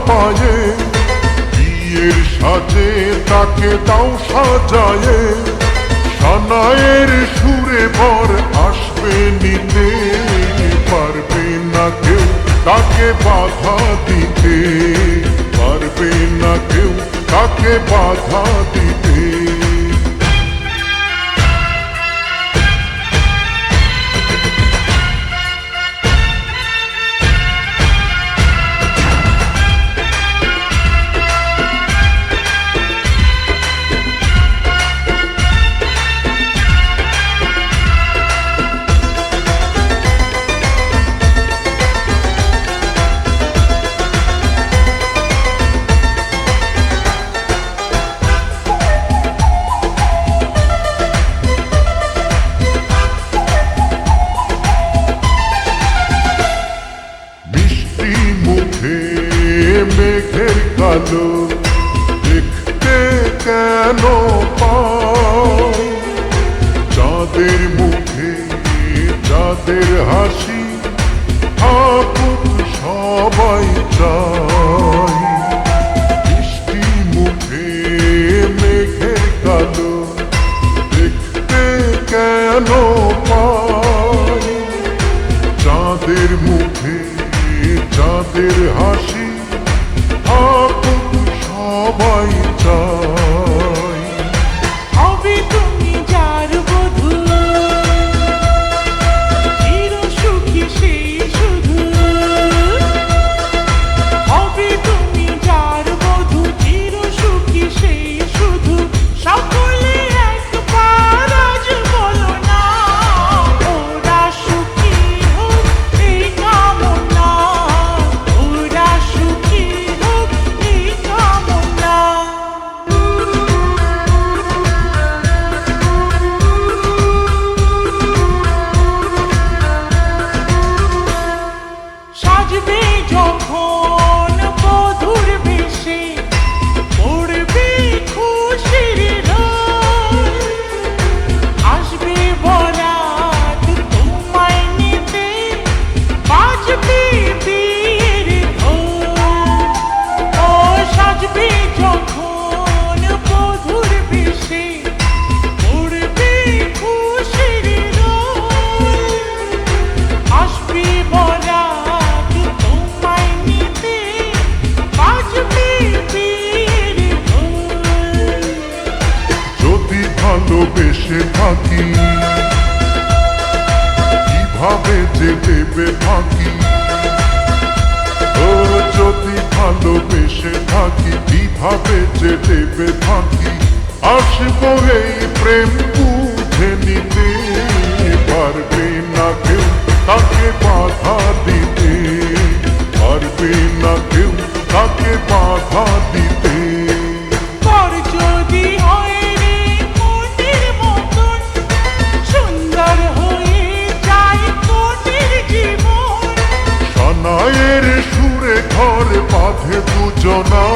পায়ে, বিয়ের সাজে তাকে দাও সাজায়ে, সানায়ের সুরে বর আসবে নিতে, পারবে না কেউ তাকে বাধা দিতে, পারবে না কেউ তাকে বাধা দিতে। মেঘের কালো দেখতে কেন পাই, চাঁদের মুখে চাঁদের হাসি থাকুক সবাই চাই। বৃষ্টি মুখে মেঘের কালো দেখতে কেন পাই, চাঁদের মুখে চাঁদের হাসি সবাই চাই। হবে তুমি যার বধূ, চির সুখী সেই শুধু। হবে তুমি যার বধূ, চির সুখী সেই শুধু। সকলে একবার আজ বলো না, ওরা সুখী হোক এই কামনা, ওরা সুখী হোক এই কামনা। সাজবে যখন বধূর বেশে, পড়বে খুশির রোল, আসবে বরাত তোমায় নিতে, বাজবে বিয়ের ঢোল। ও সাজবে যখন বধূর বেশে, পড়বে খুশির রোল, আসবে বরাত তোমায় নিতে, বাজবে বিয়ের ঢোল। যদি ভালোবেসে থাকি কিভাবে যে দেবে ফাঁকি, ও যদি ভালোবেসে থাকি কিভাবে যে দেবে ফাঁকি, আসবো এই প্রেম বুঝে নিতে, পারবে না কেউ তাকে বাধা দিতে, পারবে না কেউ তাকে বাধা দিতে। বর যদি হয় রে মনের মতন, সুন্দর হয়ে যায় কোটির জীবন। সানায়ের সুরে ঘর বাঁধে দুজনা,